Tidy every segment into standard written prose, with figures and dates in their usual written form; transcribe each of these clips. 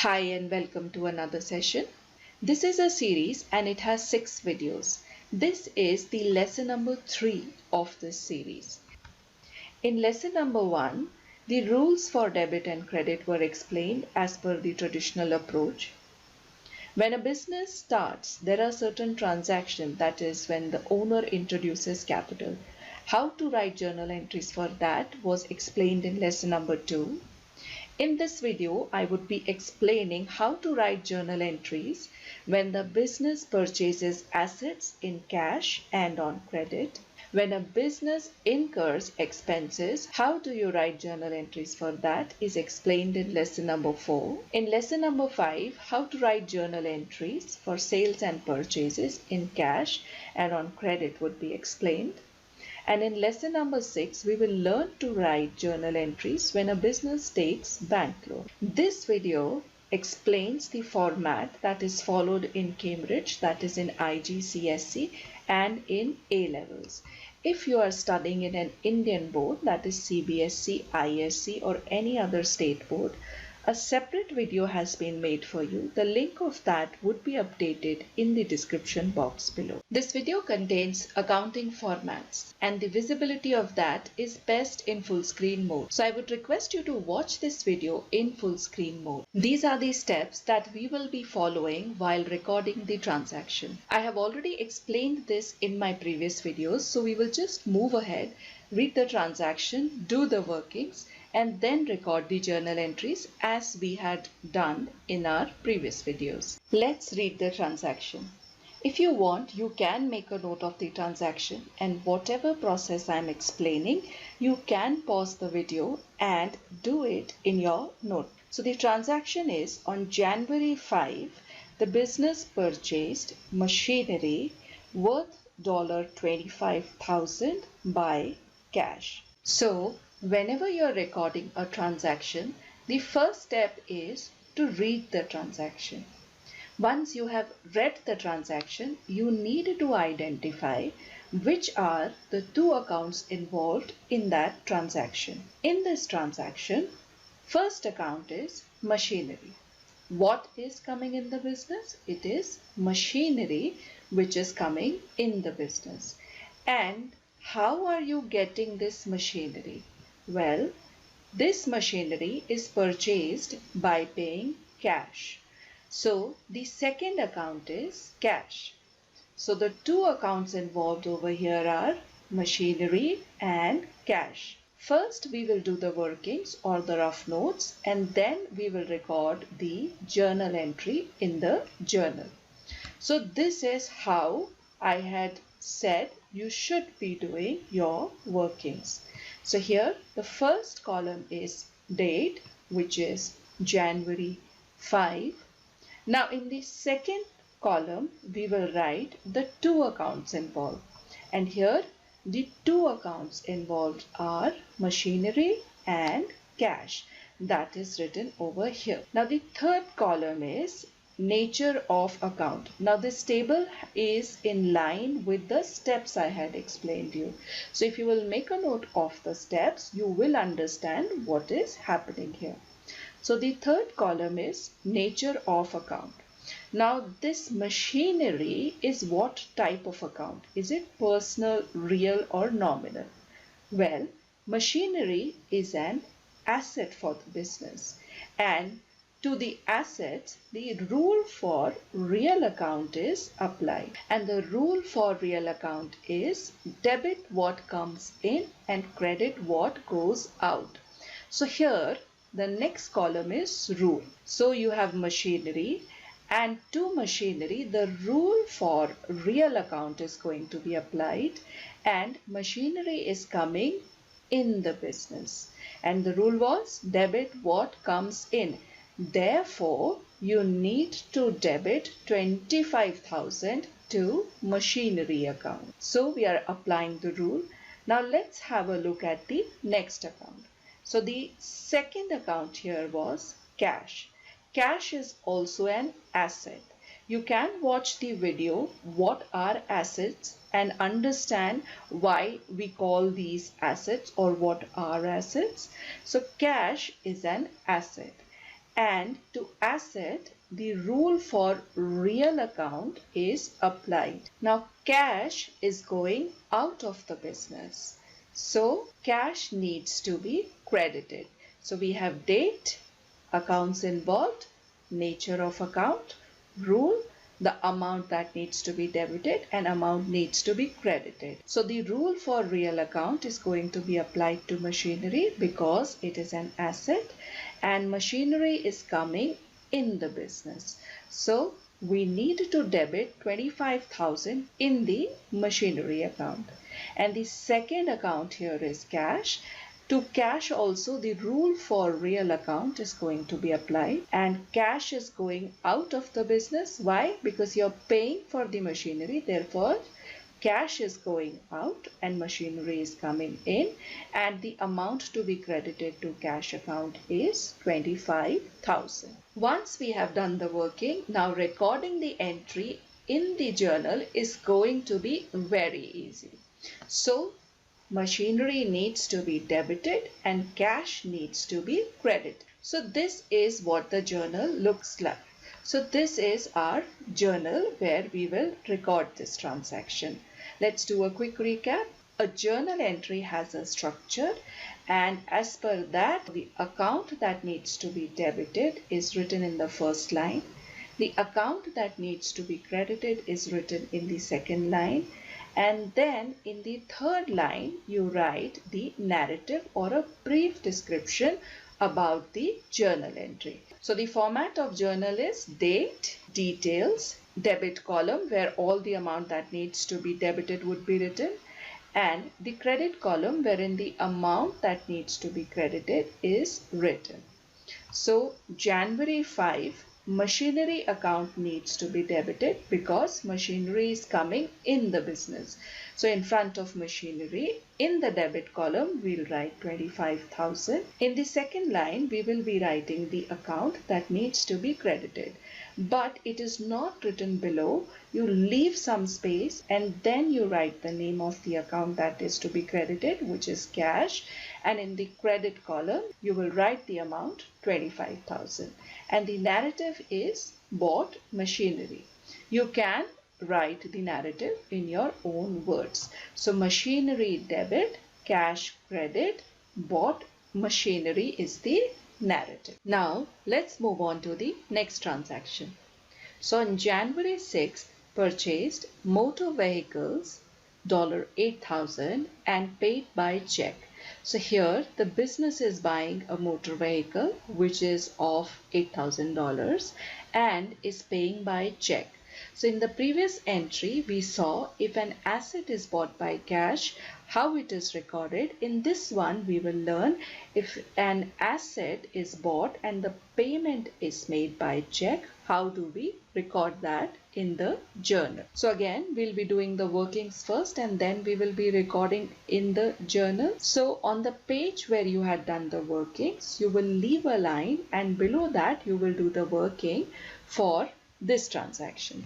Hi and welcome to another session. This is a series and it has 6 videos. This is the lesson number 3 of this series. In lesson number 1, the rules for debit and credit were explained as per the traditional approach. When a business starts, there are certain transactions, that is when the owner introduces capital. How to write journal entries for that was explained in lesson number 2. In this video, I would be explaining how to write journal entries when the business purchases assets in cash and on credit. When a business incurs expenses, how do you write journal entries for that is explained in lesson number 4. In lesson number 5, how to write journal entries for sales and purchases in cash and on credit would be explained. And in lesson number 6, we will learn to write journal entries when a business takes bank loan. This video explains the format that is followed in Cambridge, that is in IGCSE and in A levels. If you are studying in an Indian board, that is CBSE, ISC or any other state board, a separate video has been made for you. The link of that would be updated in the description box below. This video contains accounting formats and the visibility of that is best in full screen mode. So I would request you to watch this video in full screen mode. These are the steps that we will be following while recording the transaction. I have already explained this in my previous videos, so we will just move ahead, read the transaction, do the workings, and then record the journal entries as we had done in our previous videos. Let's read the transaction. If you want, you can make a note of the transaction, and whatever process I am explaining, you can pause the video and do it in your note. So the transaction is on January 5, the business purchased machinery worth $25,000 by cash. So whenever you're recording a transaction, the first step is to read the transaction. Once you have read the transaction, you need to identify which are the two accounts involved in that transaction. In this transaction, first account is machinery. What is coming in the business? It is machinery which is coming in the business. And how are you getting this machinery? Well, this machinery is purchased by paying cash. So the second account is cash. So the two accounts involved over here are machinery and cash. First we will do the workings or the rough notes, and then we will record the journal entry in the journal. So this is how I had said you should be doing your workings. So here the first column is date, which is January 5. Now in the second column we will write the two accounts involved, and here the two accounts involved are machinery and cash. That is written over here. Now the third column is nature of account. Now this table is in line with the steps I had explained you. So if you will make a note of the steps, you will understand what is happening here. So the third column is nature of account. Now this machinery is what type of account? Is it personal, real or nominal? Well, machinery is an asset for the business, and to the assets, the rule for real account is applied. And the rule for real account is debit what comes in and credit what goes out. So here the next column is rule. So you have machinery, and to machinery the rule for real account is going to be applied, and machinery is coming in the business. And the rule was debit what comes in. Therefore, you need to debit 25,000 to machinery account. So we are applying the rule. Now let's have a look at the next account. So the second account here was cash. Cash is also an asset. You can watch the video what are assets and understand why we call these assets or what are assets. So cash is an asset. and to asset, the rule for real account is applied. Now cash is going out of the business, so cash needs to be credited. So we have date, accounts involved, nature of account, rule, the amount that needs to be debited and amount needs to be credited. So the rule for real account is going to be applied to machinery because it is an asset and machinery is coming in the business. So we need to debit 25,000 in the machinery account. And the second account here is cash. To cash also, the rule for real account is going to be applied and cash is going out of the business. Why? Because you're paying for the machinery, therefore cash is going out and machinery is coming in, and the amount to be credited to cash account is 25,000. Once we have done the working, now recording the entry in the journal is going to be very easy. So machinery needs to be debited and cash needs to be credited. So this is what the journal looks like. So this is our journal where we will record this transaction. Let's do a quick recap. A journal entry has a structure, and as per that, the account that needs to be debited is written in the first line. The account that needs to be credited is written in the second line. And then in the third line, you write the narrative or a brief description about the journal entry. So the format of journal is date, details, debit column where all the amount that needs to be debited would be written, and the credit column wherein the amount that needs to be credited is written. So January 5, machinery account needs to be debited because machinery is coming in the business. So in front of machinery, in the debit column, we'll write 25,000. In the second line, we will be writing the account that needs to be credited. But it is not written below. You leave some space and then you write the name of the account that is to be credited, which is cash. And in the credit column, you will write the amount 25,000. And the narrative is bought machinery. You can write the narrative in your own words. So machinery debit, cash credit, bought machinery is the narrative. Now let's move on to the next transaction. So on January 6th, purchased motor vehicles $8,000 and paid by cheque. So here the business is buying a motor vehicle which is of $8,000 and is paying by cheque. So in the previous entry, we saw if an asset is bought by cash, how it is recorded. In this one, we will learn if an asset is bought and the payment is made by cheque, how do we record that in the journal. So again, we'll be doing the workings first and then we will be recording in the journal. So on the page where you had done the workings, you will leave a line and below that you will do the working for this transaction.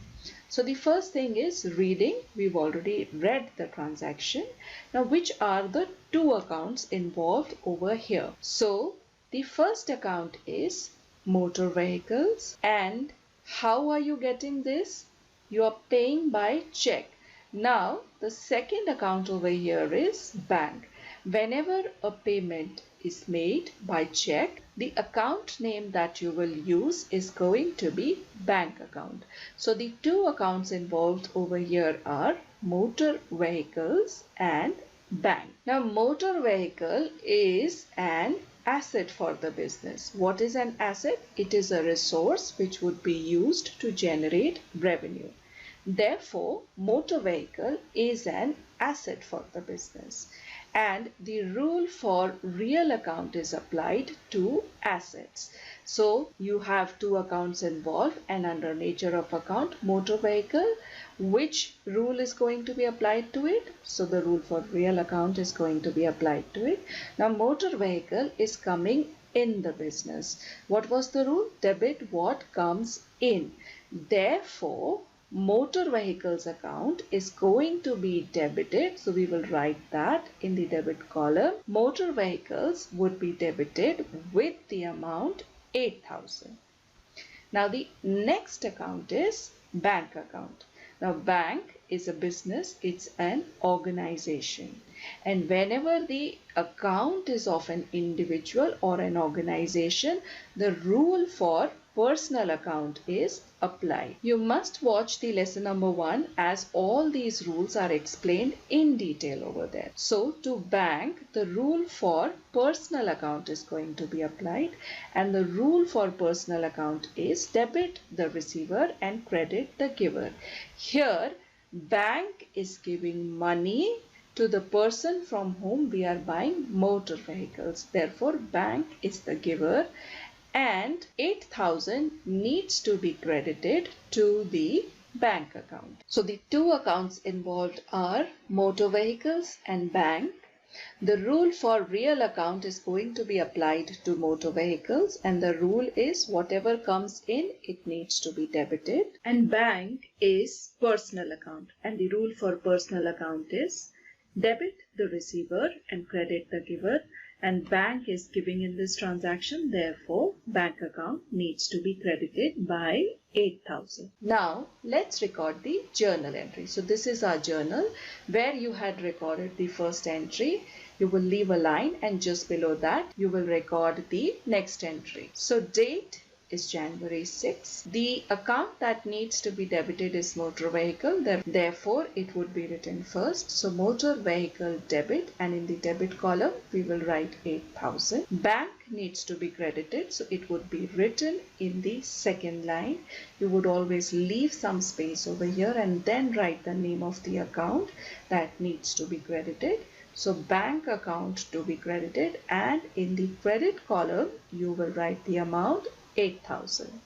So the first thing is reading. We've already read the transaction. Now which are the two accounts involved over here? So the first account is motor vehicles, and how are you getting this? You are paying by cheque. Now the second account over here is bank. Whenever a payment is made by cheque, the account name that you will use is going to be bank account. So the two accounts involved over here are motor vehicles and bank. Now motor vehicle is an asset for the business. What is an asset? It is a resource which would be used to generate revenue. Therefore, motor vehicle is an asset for the business. And the rule for real account is applied to assets. So you have two accounts involved, and under nature of account, motor vehicle, which rule is going to be applied to it? So the rule for real account is going to be applied to it. Now motor vehicle is coming in the business. What was the rule? Debit what comes in. Therefore, motor vehicles account is going to be debited. So we will write that in the debit column. Motor vehicles would be debited with the amount 8,000. Now the next account is bank account. Now bank is a business, it's an organization. And whenever the account is of an individual or an organization, the rule for personal account is applied. You must watch the lesson number 1 as all these rules are explained in detail over there. So to bank, the rule for personal account is going to be applied, and the rule for personal account is debit the receiver and credit the giver. Here bank is giving money to the person from whom we are buying motor vehicles. Therefore bank is the giver, and 8,000 needs to be credited to the bank account. So the two accounts involved are motor vehicles and bank. The rule for real account is going to be applied to motor vehicles, and the rule is whatever comes in, it needs to be debited. And bank is personal account, and the rule for personal account is debit the receiver and credit the giver. And bank is giving in this transaction, therefore bank account needs to be credited by 8,000. Now let's record the journal entry. So this is our journal where you had recorded the first entry. You will leave a line, and just below that you will record the next entry. So date is January 6. The account that needs to be debited is motor vehicle. Therefore, it would be written first. So motor vehicle debit, and in the debit column, we will write 8,000. Bank needs to be credited. So it would be written in the second line. You would always leave some space over here and then write the name of the account that needs to be credited. So bank account to be credited, and in the credit column, you will write the amount 8,000,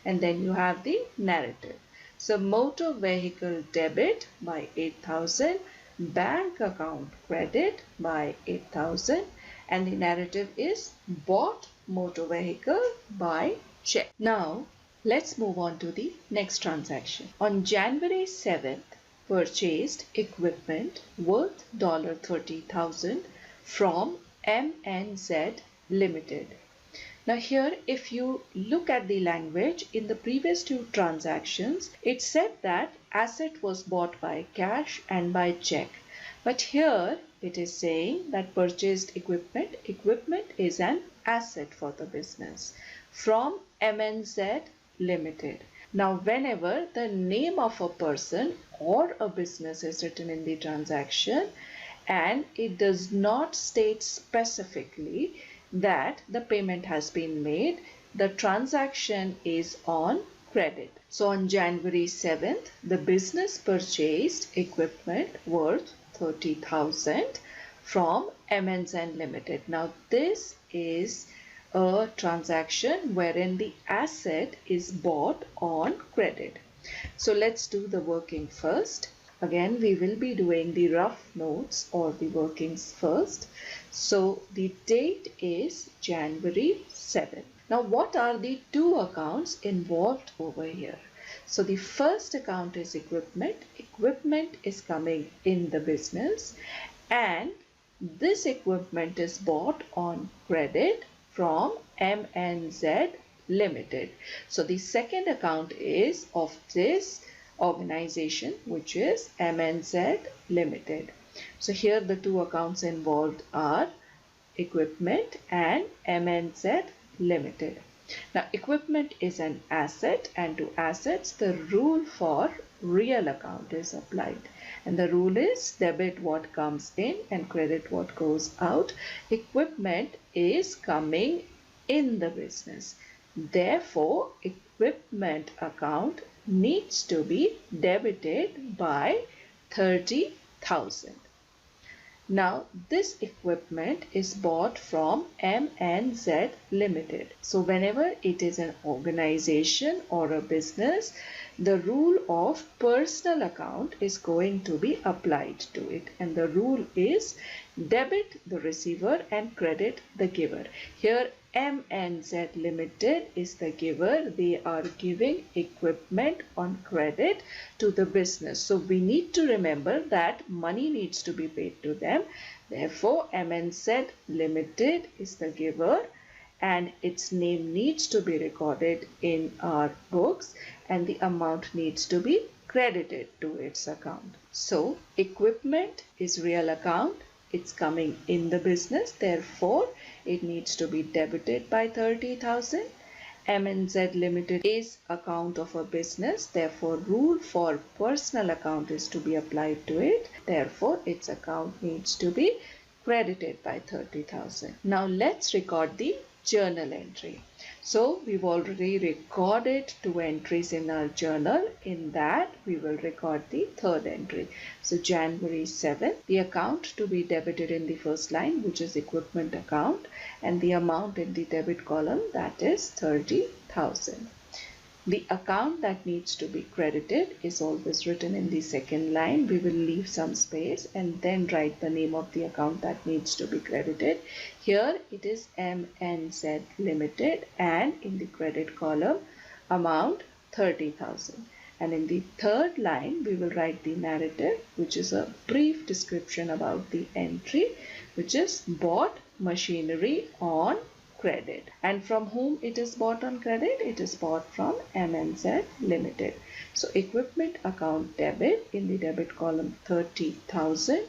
and then you have the narrative. So motor vehicle debit by 8,000, bank account credit by 8,000, and the narrative is bought motor vehicle by check. Now let's move on to the next transaction. On January 7th, purchased equipment worth $30,000 from MNZ Ltd. Now here, if you look at the language, in the previous two transactions, it said that asset was bought by cash and by check. But here it is saying that purchased equipment is an asset for the business from MNZ Ltd. Now whenever the name of a person or a business is written in the transaction and it does not state specifically that the payment has been made, the transaction is on credit. So on January 7th, the business purchased equipment worth 30,000 from MNZ Ltd. Now this is a transaction wherein the asset is bought on credit. So let's do the working first. Again, we will be doing the rough notes or the workings first. So the date is January 7th. Now what are the two accounts involved over here? So the first account is equipment. Equipment is coming in the business, and this equipment is bought on credit from MNZ Ltd. So the second account is of this organization, which is MNZ Ltd. So here the two accounts involved are equipment and MNZ Ltd. Now equipment is an asset, and to assets the rule for real account is applied, and the rule is debit what comes in and credit what goes out. Equipment is coming in the business, therefore equipment account needs to be debited by 30,000. Now this equipment is bought from MNZ Ltd. So whenever it is an organization or a business, the rule of personal account is going to be applied to it, and the rule is debit the receiver and credit the giver. Here MNZ Ltd is the giver. They are giving equipment on credit to the business. So we need to remember that money needs to be paid to them. Therefore MNZ Ltd is the giver, and its name needs to be recorded in our books and the amount needs to be credited to its account. So equipment is real account. It's coming in the business. Therefore, it needs to be debited by 30,000. MNZ Limited is account of a business. Therefore, rule for personal account is to be applied to it. Therefore, its account needs to be credited by 30,000. Now, let's record the journal entry. So, we've already recorded 2 entries in our journal. In that, we will record the third entry. So, January 7th, the account to be debited in the first line, which is equipment account, and the amount in the debit column, that is 30,000. The account that needs to be credited is always written in the second line. We will leave some space and then write the name of the account that needs to be credited. Here it is MNZ Limited, and in the credit column amount 30,000. And in the third line we will write the narrative, which is a brief description about the entry, which is bought machinery on credit. And from whom it is bought on credit? It is bought from MNZ Limited. So equipment account debit, in the debit column 30,000,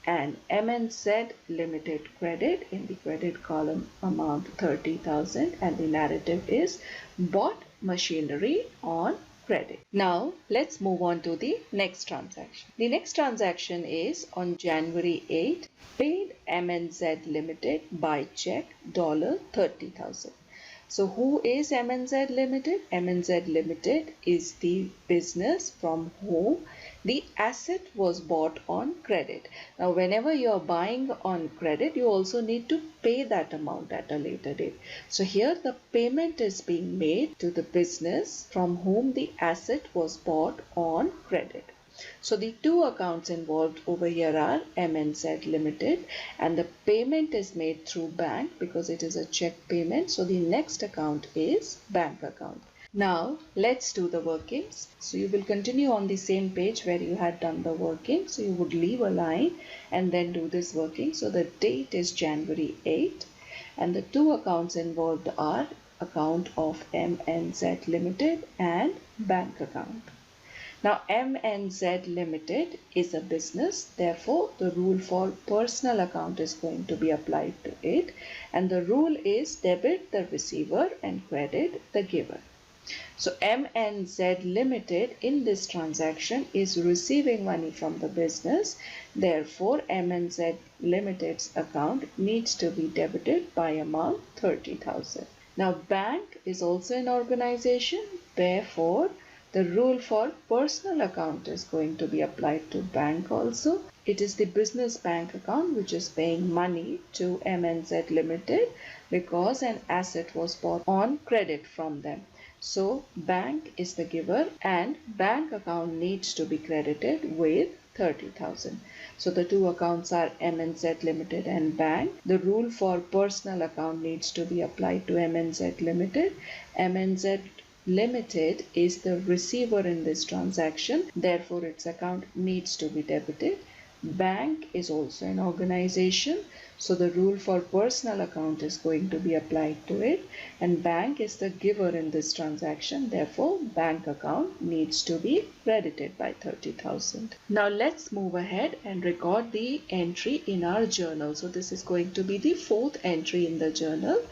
and MNZ Limited credit, in the credit column amount 30,000, and the narrative is bought machinery on credit. Now let's move on to the next transaction. The next transaction is on January 8, paid MNZ Limited by check $30,000. So who is MNZ Limited? MNZ Limited is the business from whom the asset was bought on credit. Now whenever you are buying on credit, you also need to pay that amount at a later date. So here the payment is being made to the business from whom the asset was bought on credit. So the two accounts involved over here are MNZ Limited, and the payment is made through bank because it is a check payment. So the next account is bank account. Now let's do the workings. So you will continue on the same page where you had done the working. So you would leave a line and then do this working. So the date is January 8, and the two accounts involved are account of MNZ Limited and bank account. Now MNZ Limited is a business, therefore the rule for personal account is going to be applied to it, and the rule is debit the receiver and credit the giver. So MNZ Limited in this transaction is receiving money from the business, therefore MNZ Limited's account needs to be debited by amount 30,000. Now bank is also an organization, therefore the rule for personal account is going to be applied to bank also. It is the business bank account which is paying money to MNZ Limited because an asset was bought on credit from them. So bank is the giver and bank account needs to be credited with 30,000. So the two accounts are MNZ Limited and bank. The rule for personal account needs to be applied to MNZ Limited. MNZ Limited is the receiver in this transaction, therefore its account needs to be debited. Bank is also an organization, so the rule for personal account is going to be applied to it, and bank is the giver in this transaction, therefore bank account needs to be credited by 30,000. Now let's move ahead and record the entry in our journal. So this is going to be the fourth entry in the journal.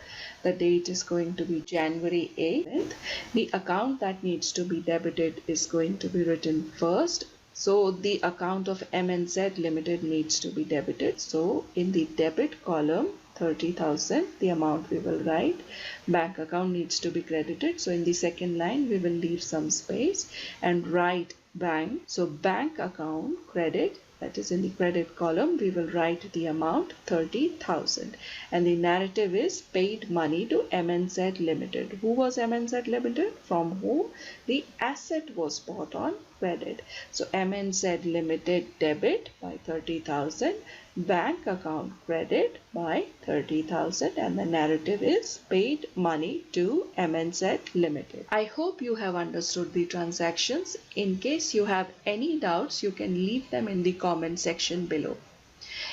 The date is going to be January 8th. The account that needs to be debited is going to be written first. So the account of MNZ Limited needs to be debited. So in the debit column 30,000, the amount we will write. Bank account needs to be credited. So in the second line we will leave some space and write bank. So bank account credit, that is in the credit column we will write the amount 30,000, and the narrative is paid money to MNZ Limited. Who was MNZ Limited? From whom the asset was bought on credit. So MNZ Limited debit by 30,000, bank account credit by 30,000, and the narrative is paid money to MNZ Limited. I hope you have understood the transactions. In case you have any doubts, you can leave them in the comment section below.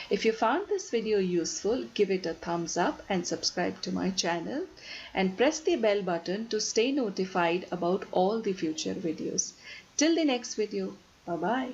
If you found this video useful, give it a thumbs up and subscribe to my channel and press the bell button to stay notified about all the future videos. Till the next video, bye-bye.